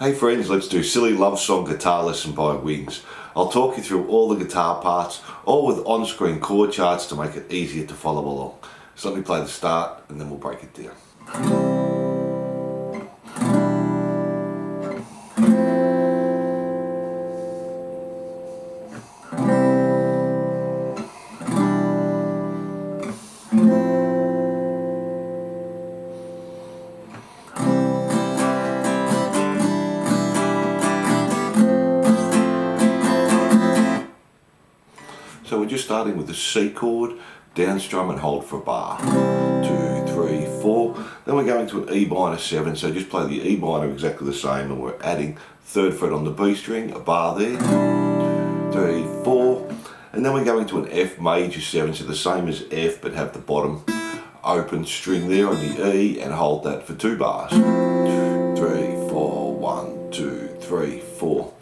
Hey friends, let's do Silly Love Song Guitar Lesson by Wings. I'll talk you through all the guitar parts, all with on-screen chord charts to make it easier to follow along. So let me play the start and then we'll break it down. So we're just starting with the C chord, down strum and hold for a bar. 2, 3, 4. Then we're going to an E minor 7, so just play the E minor exactly the same, and we're adding 3rd fret on the B string, a bar there. 3, 4. And then we're going to an F major 7, so the same as F but have the bottom open string there on the E and hold that for 2 bars. 3, 4, 1, 2, 3, 4.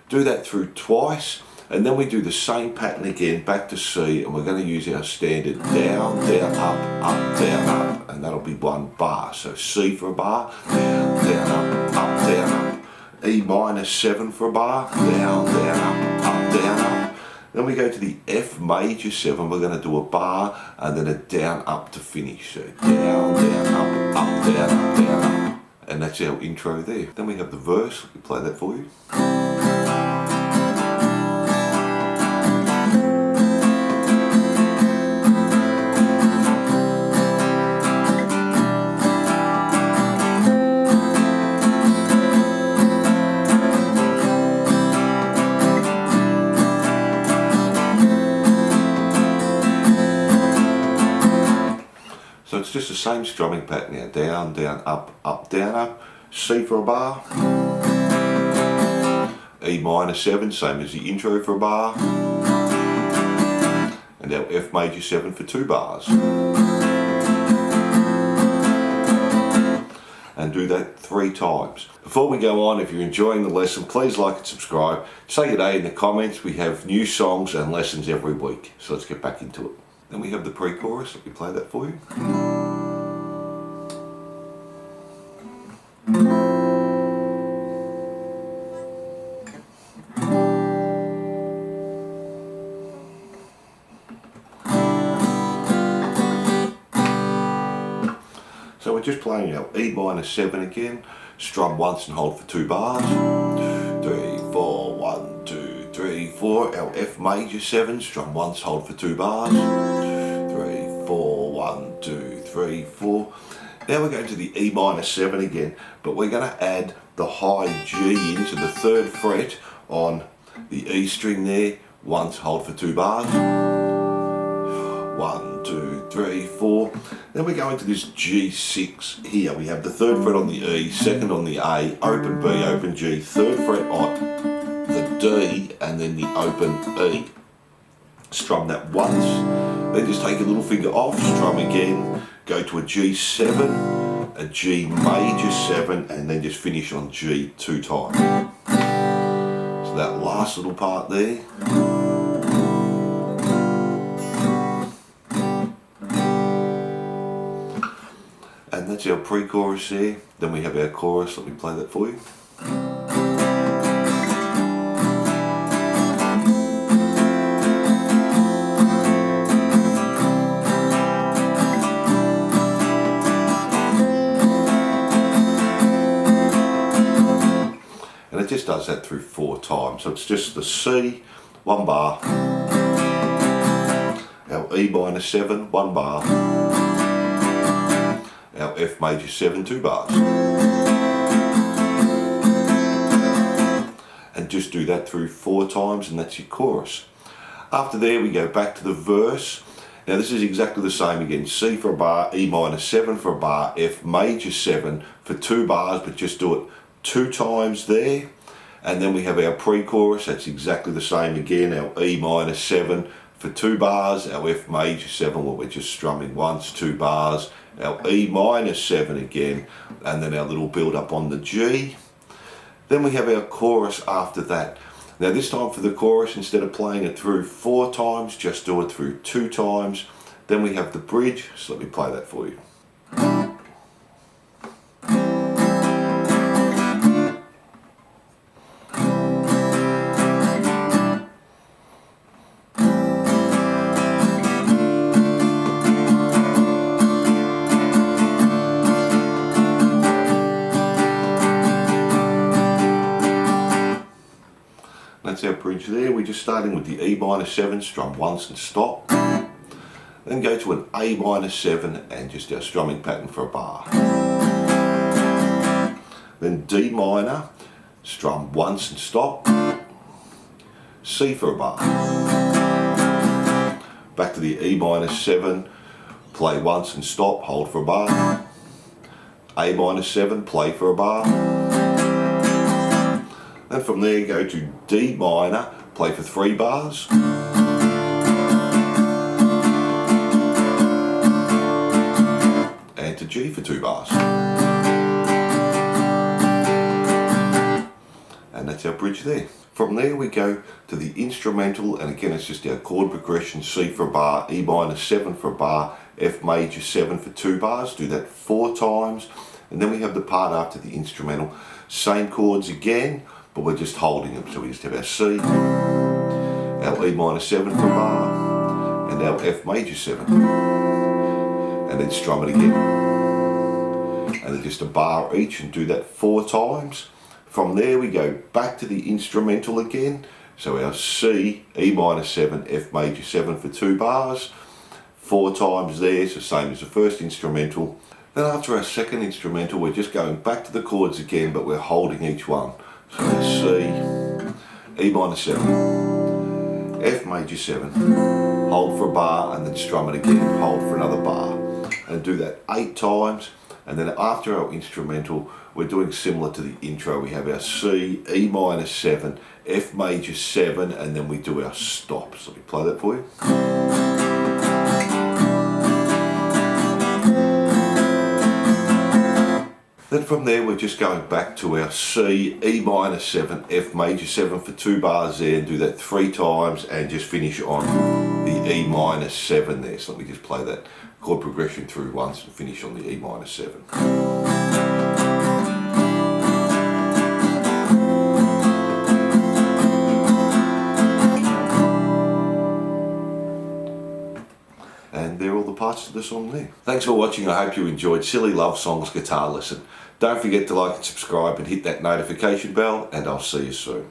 Do that through twice. And then we do the same pattern again, back to C, and we're going to use our standard down, down, up, down, up, and that'll be 1 bar. So C for a bar, down, down, up, down, up. E minor 7 for a bar, down, down, up. Then we go to the F major 7, we're going to do a bar, and then a down, up to finish. So down, down, up, down, up. And that's our intro there. Then we have the verse, let me play that for you. So it's just the same strumming pattern now, down, down, up, down, up, C for a bar, E minor 7, same as the intro for a bar, and our F major 7 for 2 bars. And do that 3 times. Before we go on, if you're enjoying the lesson, please like and subscribe. Say good day in the comments. We have new songs and lessons every week. So let's get back into it. Then we have the pre-chorus. Let me play that for you. So we're just playing our E minor 7 again, strum once and hold for 2 bars. 3, 4, 1, 2, 3, 4. Our F major 7, strum once, hold for 2 bars. 3, 4, 1, 2, 3, 4. Now we're going to the E minor 7 again, but we're going to add the high G into the 3rd fret on the E string there, once, hold for 2 bars. 1, 2, 3, 4. Then we go into this G6 here. We have the 3rd fret on the E, 2nd on the A, open B, open G, 3rd fret on the D, and then the open E. Strum that once, then just take a little finger off, strum again, go to a G7, a G major 7, and then just finish on G 2 times. So that last little part there. And that's our pre-chorus there. Then we have our chorus. Let me play that for you. And it just does that through 4 times. So it's just the C, 1 bar. Our E minor 7, 1 bar. Our F major 7, 2 bars. And just do that through 4 times, and that's your chorus. After there we go back to the verse. Now this is exactly the same again. C for a bar, E minor 7 for a bar, F major 7 for 2 bars, but just do it 2 times there. And then we have our pre-chorus. That's exactly the same again. Our E minor 7 for 2 bars, our F major 7 where we're just strumming once, 2 bars, our E minor 7 again, and then our little build up on the G. Then we have our chorus after that. Now this time for the chorus, instead of playing it through 4 times, just do it through 2 times. Then we have the bridge, so let me play that for you. that's our bridge there. We're just starting with the E minor 7, strum once and stop. Then go to an A minor 7 and just our strumming pattern for a bar. Then D minor, strum once and stop. C for a bar. Back to the E minor 7, play once and stop, hold for a bar. A minor 7, play for a bar. Then from there go to D minor, play for 3 bars. And to G for 2 bars. And that's our bridge there. From there we go to the instrumental, and again it's just our chord progression: C for a bar, E minor 7 for a bar, F major 7 for 2 bars. Do that 4 times, and then we have the part after the instrumental. Same chords again, but we're just holding them. So we just have our C, our E minor 7 for a bar, and our F major 7, and then strum it again, and then just a bar each, and do that 4 times. From there we go back to the instrumental again. So our C, E minor 7, F major 7 for 2 bars, 4 times there, so same as the first instrumental. Then after our second instrumental we're just going back to the chords again, but we're holding each one. So C, E minor 7, F major 7, hold for a bar, and then strum it again, hold for another bar, and do that 8 times. And then after our instrumental, we're doing similar to the intro. We have our C, E minor 7, F major 7, and then we do our stop. So let me play that for you. Then from there, we're just going back to our C, E minor 7, F major 7 for 2 bars there, and do that 3 times, and just finish on the E minor 7 there. So let me just play that chord progression through once and finish on the E minor 7. And they're all the parts of the song there. Thanks for watching. I hope you enjoyed Silly Love Songs Guitar Lesson. Don't forget to like and subscribe and hit that notification bell, and I'll see you soon.